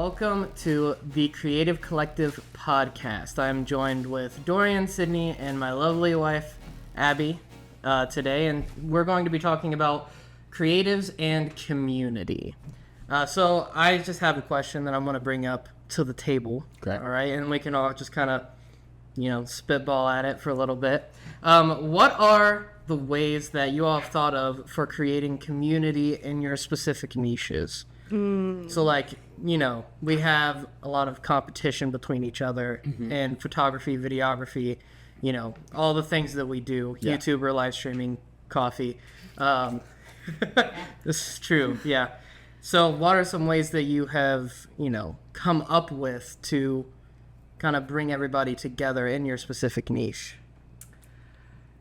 welcome to the Creative Collective podcast. I'm joined with Dorian, Sydney, and my lovely wife, Abby, today, and we're going to be talking about creatives and community. So I just have a question that I'm going to bring up to the table. Okay. All right, and we can all just kind of, spitball at it for a little bit. What are the ways that you all have thought of for creating community in your specific niches? So we have a lot of competition between each other in photography, videography, all the things that we do, Yeah. YouTuber, live streaming, coffee. This is true. Yeah. So what are some ways that you have, come up with to kind of bring everybody together in your specific niche?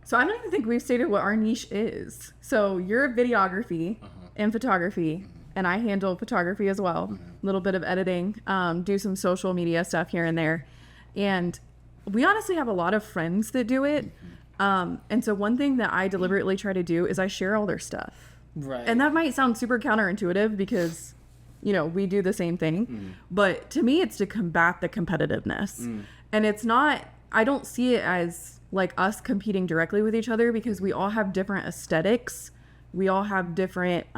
So I don't even think we've stated what our niche is. So you're videography and photography, and I handle photography as well. A little bit of editing, do some social media stuff here and there. And we honestly have a lot of friends that do it. And so one thing that I deliberately try to do is I share all their stuff. Right. And that might sound super counterintuitive because, we do the same thing. But to me, it's to combat the competitiveness. And it's not, I don't see it as like us competing directly with each other because we all have different aesthetics. We all have different,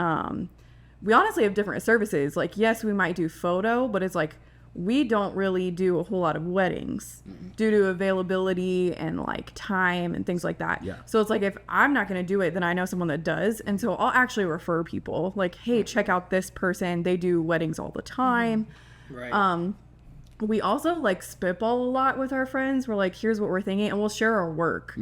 we honestly have different services. Like, yes, we might do photo, but it's like, we don't really do a whole lot of weddings due to availability and like time and things like that. Yeah. So it's like, if I'm not going to do it, then I know someone that does. And so I'll actually refer people like, hey, check out this person. They do weddings all the time. Right. We also like spitball a lot with our friends. We're like, here's what we're thinking, and we'll share our work.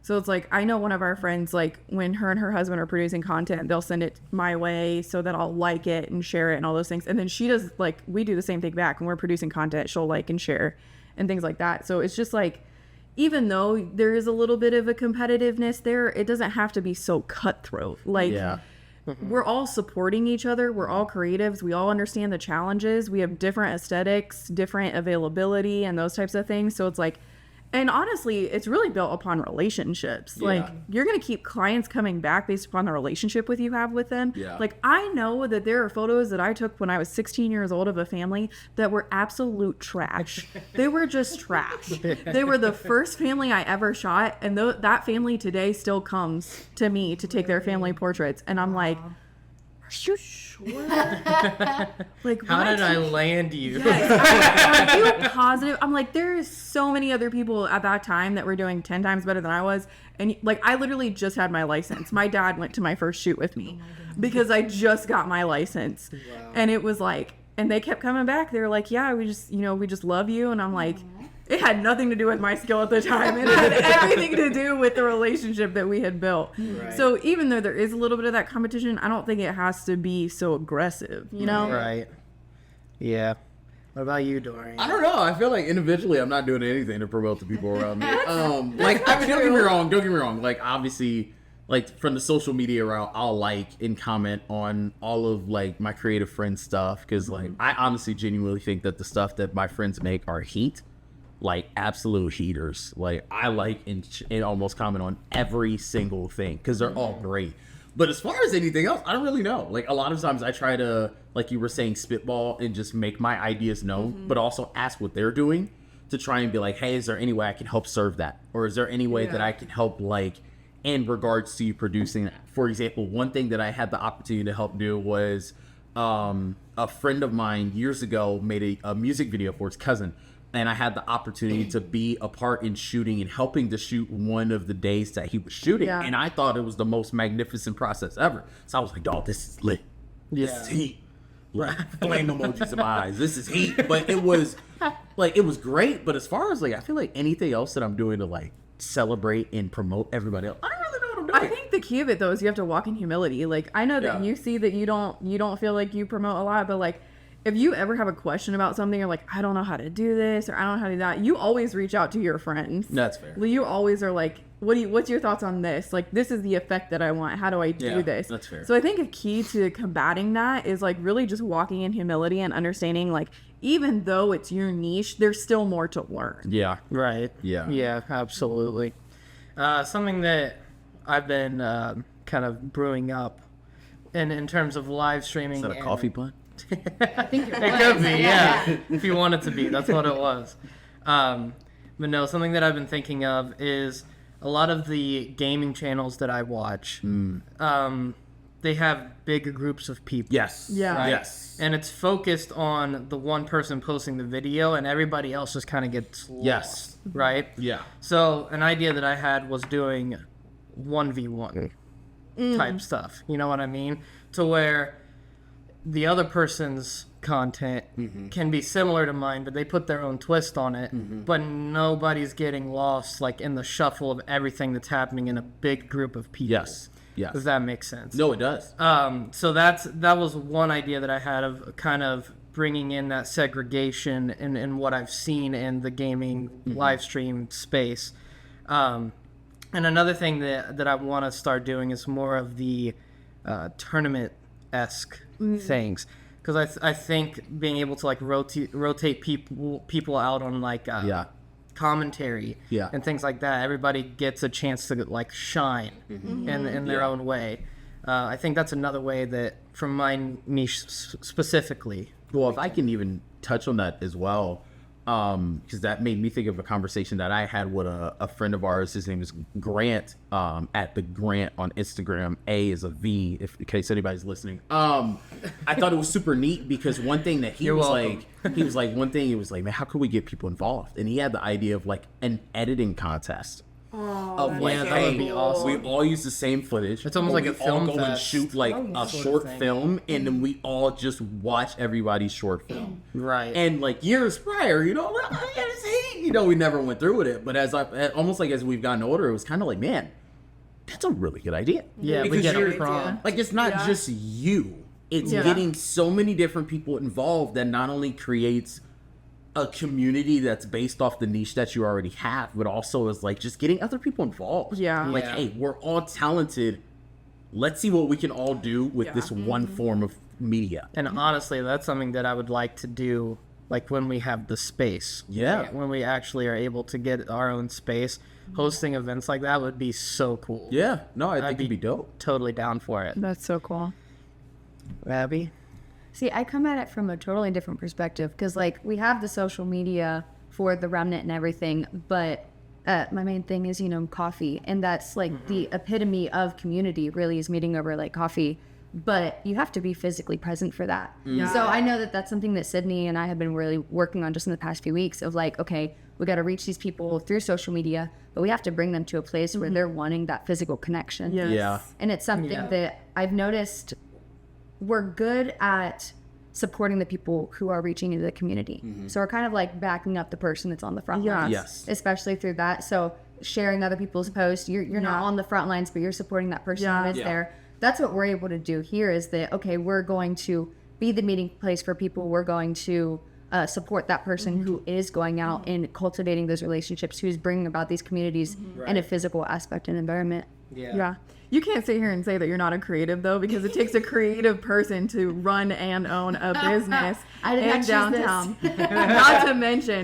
So it's like, I know one of our friends, like when her and her husband are producing content, they'll send it my way so that I'll like it and share it and all those things. And then she does, like, we do the same thing back when we're producing content. She'll like and share and things like that. So it's just like, even though there is a little bit of a competitiveness there, it doesn't have to be so cutthroat. Like, Yeah. we're all supporting each other. We're all creatives. We all understand the challenges. We have different aesthetics, different availability, and those types of things. So it's like, and honestly, it's really built upon relationships. Yeah. Like, you're going to keep clients coming back based upon the relationship you have with them. Yeah. Like, I know that there are photos that I took when I was 16 years old of a family that were absolute trash. They were just trash. They were the first family I ever shot. And that family today still comes to me to take their family portraits. And I'm like, are you sure? Like, How what? did I land you? Yes. Are you positive? I'm like, there's so many other people at that time that were doing 10 times better than I was. And like, I literally just had my license. My dad went to my first shoot with me because I just got my license. Wow. And it was like, and they kept coming back. They were like, yeah, we just love you. And I'm like, it had nothing to do with my skill at the time. It had everything to do with the relationship that we had built. Right. So even though there is a little bit of that competition, I don't think it has to be so aggressive, Right. Yeah. What about you, Dorian? I don't know. I feel like individually, I'm not doing anything to promote the people around me. Don't get me wrong. Like, obviously, like from the social media route, I'll like and comment on all of like my creative friends' stuff because like I honestly, genuinely think that the stuff that my friends make are heat. Like absolute heaters. Like I like and almost comment on every single thing because they're all great. But as far as anything else, I don't really know. Like a lot of times I try to, like you were saying, spitball and just make my ideas known, but also ask what they're doing to try and be like, hey, is there any way I can help serve that? Or is there any way that I can help like in regards to you producing that? For example, one thing that I had the opportunity to help do was a friend of mine years ago made a music video for his cousin. And I had the opportunity to be a part in shooting and helping to shoot one of the days that he was shooting. Yeah. And I thought it was the most magnificent process ever. So I was like, dog, this is lit. This is heat. Like, flame emojis in my eyes. This is heat. But it was great. But as far as like, I feel like anything else that I'm doing to like celebrate and promote everybody else, I don't really know what I'm doing. I think the key of it though is you have to walk in humility. Like, I know that you see that you don't feel like you promote a lot, but like, if you ever have a question about something, you're like, I don't know how to do this, or I don't know how to do that, you always reach out to your friends. That's fair. You always are like, what's your thoughts on this? Like, this is the effect that I want. How do I do this? That's fair. So I think a key to combating that is like really just walking in humility and understanding like, even though it's your niche, there's still more to learn. Yeah. Right. Yeah. Yeah, absolutely. Something that I've been kind of brewing up in terms of live streaming. Is that a coffee pun? I think It could be, yeah. If you want it to be, that's what it was. But no, something that I've been thinking of is a lot of the gaming channels that I watch. They have big groups of people. Yes. Yeah. Right? Yes. And it's focused on the one person posting the video, and everybody else just kind of gets lost, Yes. right? Yeah. So an idea that I had was doing 1v1 type stuff. You know what I mean? To where the other person's content can be similar to mine, but they put their own twist on it. But nobody's getting lost like in the shuffle of everything that's happening in a big group of people. Yes. Yes. Does that make sense? No, it does. So that was one idea that I had of kind of bringing in that segregation in what I've seen in the gaming live stream space. And another thing that I want to start doing is more of the tournament-esque things. Because I think being able to like rotate people out on like commentary Yeah. and things like that, everybody gets a chance to like shine in their own way. I think that's another way that from my niche specifically. Well, if I can even touch on that as well, because that made me think of a conversation that I had with a friend of ours. His name is Grant, at the Grant on Instagram. A is a V, in case anybody's listening. I thought it was super neat because one thing that he You're was welcome. like, man, how could we get people involved? And he had the idea of like an editing contest. Of like, Yeah, that hey, would be awesome. we all use the same footage. It's almost but like a we all film go and fest. shoot like a short thing. film, and then we all just watch everybody's short film. Right. And like years prior, we never went through with it. But almost like as we've gotten older, it was kind of like, man, that's a really good idea. Yeah, we Because get you're- a prom. Like it's not just you; it's Yeah. getting so many different people involved that not only creates a community that's based off the niche that you already have, but also is like just getting other people involved. Yeah. Like, Yeah. hey, we're all talented. Let's see what we can all do with this one form of media. And honestly, that's something that I would like to do, like when we have the space. Yeah. When we actually are able to get our own space, hosting events like that would be so cool. Yeah, no, I think I'd it'd be dope. Totally down for it. That's so cool. Abby? See, I come at it from a totally different perspective because, like, we have the social media for the remnant and everything, but my main thing is, coffee. And that's, like, the epitome of community really is meeting over, like, coffee. But you have to be physically present for that. Yeah. So I know that that's something that Sydney and I have been really working on just in the past few weeks of, like, okay, we got to reach these people through social media, but we have to bring them to a place where they're wanting that physical connection. Yes. Yeah. And it's something that I've noticed we're good at supporting the people who are reaching into the community. So we're kind of like backing up the person that's on the front lines, Yes. especially through that. So sharing other people's posts, you're not on the front lines, but you're supporting that person Yeah. that is Yeah. there. That's what we're able to do here is that, okay, we're going to be the meeting place for people. We're going to support that person who is going out and cultivating those relationships, who's bringing about these communities in a physical aspect and environment. Yeah. You can't sit here and say that you're not a creative though, because it takes a creative person to run and own a business I did in not choose downtown. this.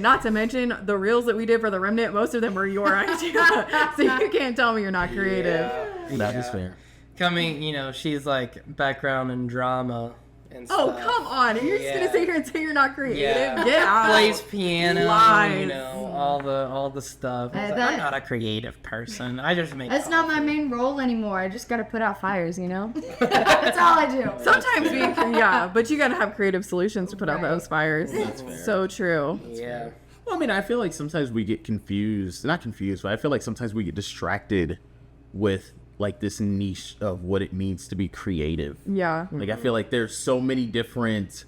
not to mention the reels that we did for the Remnant. Most of them were your idea, so you can't tell me you're not creative. That is fair. Coming, she's like background in drama and Oh, stuff. come on! You're just gonna Yeah. sit here and say you're not creative? Yeah. Get out. Plays piano, Lies. all the stuff. I was like, that- I'm not a creative person. I just make. That's not my main role anymore. I just got to put out fires, That's all I do. Sometimes but you gotta have creative solutions to put out those fires. So true. Yeah. Well, I mean, I feel like sometimes we get confused. Not confused, but I feel like sometimes we get distracted with like this niche of what it means to be creative. Yeah. Like I feel like there's so many different.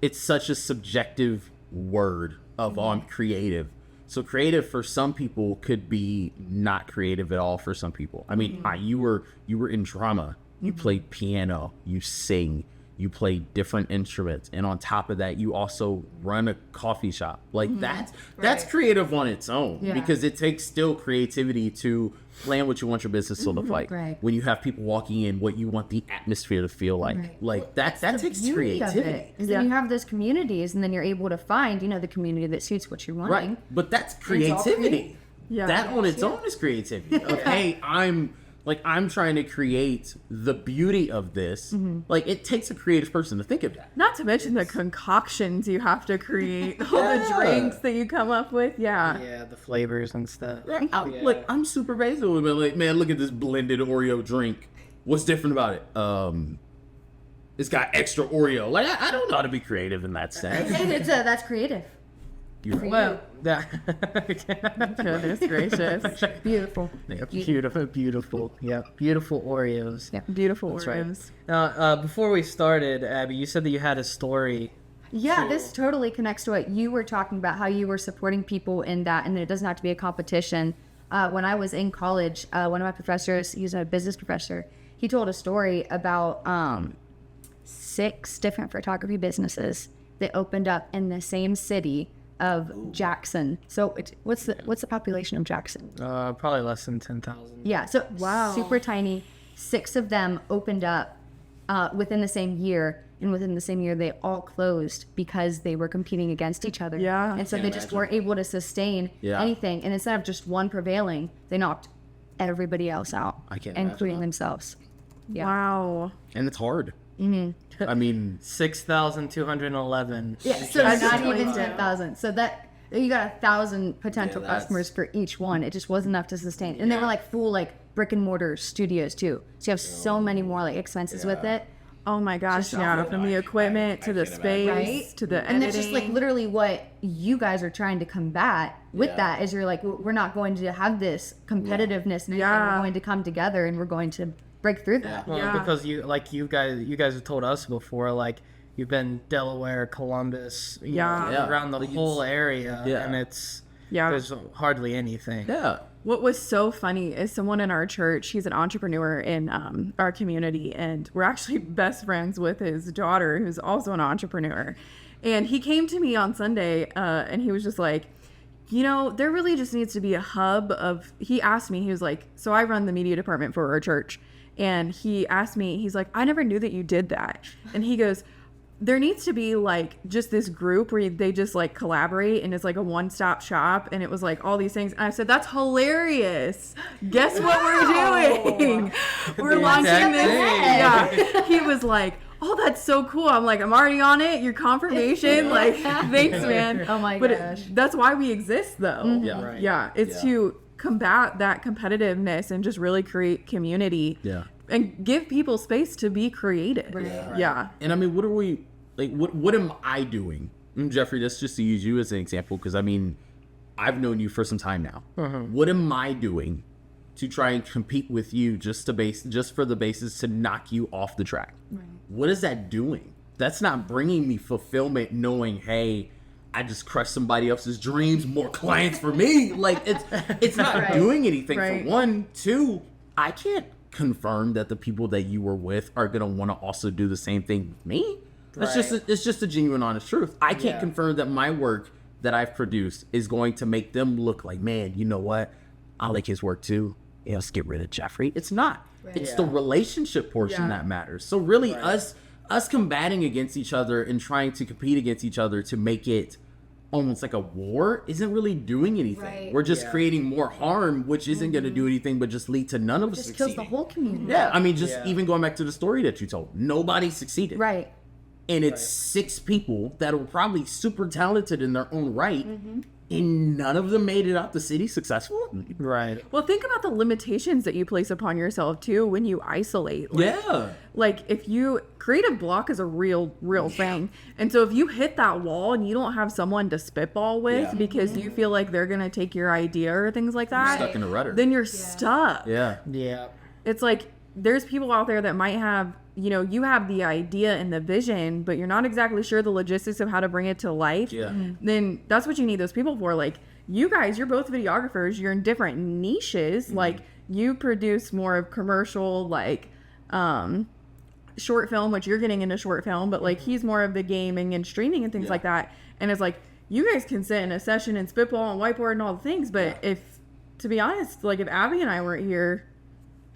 It's such a subjective word of I'm creative. So creative for some people could be not creative at all for some people. I mean, you were in drama. You played piano. You sing. You play different instruments, and on top of that, you also run a coffee shop. Like that's creative on its own because it takes still creativity to plan what you want your business to look like. Right. When you have people walking in, what you want the atmosphere to feel like. Right. Like that takes Beauty of creativity. it is then you have those communities, and then you're able to find, the community that suits what you're wanting. Right. But that's all creativity. Yeah. That on its own is creativity. Of, hey, I'm Like, I'm trying to create the beauty of this. Like, it takes a creative person to think of that. Not to mention the concoctions you have to create, all the drinks that you come up with. Yeah. Yeah, the flavors and stuff. Look, I'm super basic with it. Like, man, look at this blended Oreo drink. What's different about it? It's got extra Oreo. Like, I don't know how to be creative in that sense. That's creative. Well, that Goodness gracious. Beautiful. beautiful. Yeah, beautiful Oreos. Yeah. Beautiful That's right. Oreos. Before we started, Abby, you said that you had a story. Yeah, this totally connects to what you were talking about, how you were supporting people in that, and it doesn't have to be a competition. When I was in college, one of my professors, he's a business professor, he told a story about 6 different photography businesses that opened up in the same city of Jackson. So what's the population of Jackson? Probably less than 10,000. Yeah, so Wow. super tiny. 6 of them opened up within the same year, and within the same year they all closed because they were competing against each other. Yeah. And so they just weren't able to sustain Yeah. anything. And instead of just one prevailing, they knocked everybody else out, I can't including imagine themselves. Yeah. Wow. And it's hard. I mean, 6,211. Yeah, so I not just even went down. 10,000. So that you got 1,000 potential Yeah, that's- customers for each one. It just wasn't enough to sustain. And they were like full like brick and mortar studios too. So you have so many more like expenses with it. Oh my gosh, yeah. From the equipment to the space Right? to the And editing. that's just like literally what you guys are trying to combat with that is you're like, we're not going to have this competitiveness and Yeah. we're going to come together and we're going to break through that. Well, Yeah. because you guys have told us before, like you've been Delaware, Columbus, you know, Yeah. around the Like, whole area, Yeah. and it's Yeah. there's hardly anything. yeah. What was so funny is someone in our church, he's an entrepreneur in our community, and we're actually best friends with his daughter, who's also an entrepreneur. And he came to me on Sunday, and he was just like, you know, there really just needs to be a hub of, he asked me, he was like, so I run the media department for our church. And he asked me, he's like, I never knew that you did that. And he goes, there needs to be like just this group where they just like collaborate and it's like a one-stop shop, and it was like all these things. And I said, that's hilarious. Guess what we're doing? We're The launching exact this. thing. Yeah. He was like, oh, that's so cool. I'm like, I'm already on it. Your confirmation. Like, thanks, man. Oh my but gosh. that's why we exist though. Yeah. Right. Yeah. It's to combat that competitiveness and just really create community. Yeah. And give people space to be creative. Yeah. And I mean, what are we like? What am I doing, Jeffrey? That's just to use you as an example, because I mean, I've known you for some time now. What am I doing to try and compete with you just for the basis to knock you off the track? What is that doing? That's not bringing me fulfillment. Knowing, hey, I just crushed somebody else's dreams, more clients for me. Like it's not Right. doing anything. Right. For one, two, I can't confirm that the people that you were with are gonna want to also do the same thing with me. That's Right. it's just a genuine, honest truth. I can't Yeah. confirm that my work that I've produced is going to make them look like, man, you know what? I like his work too. Yeah, let's get rid of Jeffrey. It's not. It's the relationship portion Yeah. that matters. So really, us combating against each other and trying to compete against each other to make it almost like a war isn't really doing anything. Right. We're just Yeah. creating more harm, which isn't going to do anything but just lead to none of us Just kills succeeding. the whole community. Yeah, I mean, just Yeah. even going back to the story that you told, nobody succeeded. Right. And it's 6 people that were probably super talented in their own right, and none of them made it out the city successful. Right. Well, think about the limitations that you place upon yourself too when you isolate. Like if you creative block is a real thing. And so if you hit that wall and you don't have someone to spitball with Yeah. because you feel like they're going to take your idea or things like that, Stuck in a rudder. then you're stuck. Yeah. Yeah. It's like there's people out there that might have, you know, you have the idea and the vision, but you're not exactly sure the logistics of how to bring it to life. Yeah. Then that's what you need those people for. Like you guys, you're both videographers, you're in different niches. Like you produce more of commercial, like short film, which you're getting into short film, but like he's more of the gaming and streaming and things like that. And it's like you guys can sit in a session and spitball and whiteboard and all the things, but if, to be honest, like if Abby and I weren't here,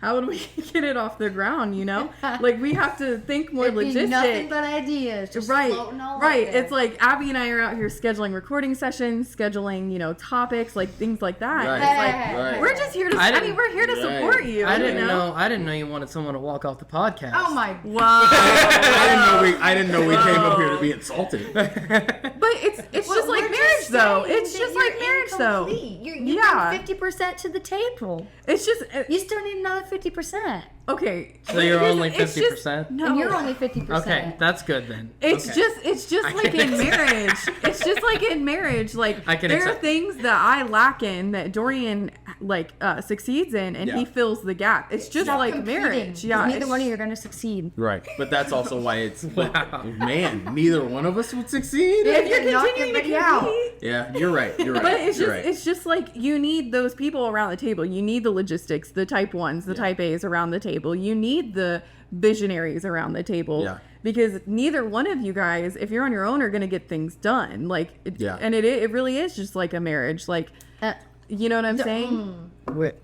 how do we get it off the ground, you know? Like, we have to think more It'd be logistic. nothing but ideas. Just Right, floating all right. out there. It's like Abby and I are out here scheduling recording sessions, scheduling, you know, topics, like things like that. Right. It's like, Right. we're just here to, I I mean, didn't- we're here to Right. support you. I you didn't know. I didn't know you wanted someone to walk off the podcast. Oh my. Wow. I didn't know we came up here to be insulted. But it's Well, just like we're marriage, just though. saying It's that just you're like marriage, though. incomplete. You Yeah. bring 50% to the table. It's just You still need another 50%. okay. So you're Here's- only it's just- 50%? No, And you're only 50%. Okay, that's good then. It's Okay. just I like can in accept- marriage. It's just like in marriage. Like I can there are accept- things that I lack in that Dorian like succeeds in, and Yeah. he fills the gap. It's just Stop like competing. marriage. Yeah, Neither it's- one of you are going to succeed. Right. But that's also why it's Wow. man, neither one of us would succeed. If you're Knock continuing to everybody out. compete. Yeah, you're right. You're right. But it's you're just right. it's just like you need those people around the table. You need the logistics, the type 1s, the Yeah. type A's around the table. You need the visionaries around the table. Yeah. Because neither one of you guys, if you're on your own, are going to get things done. Like, Yeah. and it really is just like a marriage. Like, Uh, you know what I'm saying? Wait,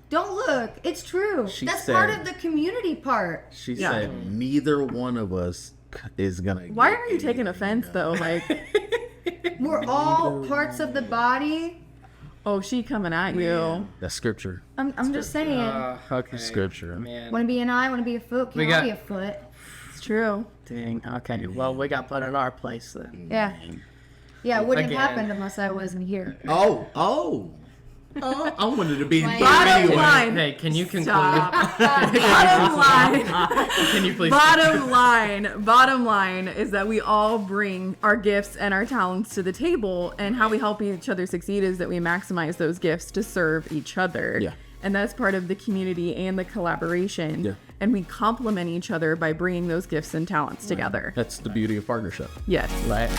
Don't look. It's true. She That's said- part of the community part. She Yeah. said neither one of us is gonna. Why get are you taking anything offense done. though? Like, We're all parts of the body. oh, she coming at you. That's scripture. I'm just saying. okay. Scripture. Man, Want to be an eye? Want to be a foot? Can We I got- be a foot? It's true. dang. Okay, well, we got put in our place then. Yeah. Yeah, it wouldn't Again. have happened unless I wasn't here. Oh. I wanted to be in here Bottom anyway. line. Hey, can you conclude? Stop. Bottom line. Can you please? Bottom line is that we all bring our gifts and our talents to the table, and how we help each other succeed is that we maximize those gifts to serve each other. Yeah. And that's part of the community and the collaboration. Yeah. And we complement each other by bringing those gifts and talents together. That's the beauty of partnership. Yes. Right.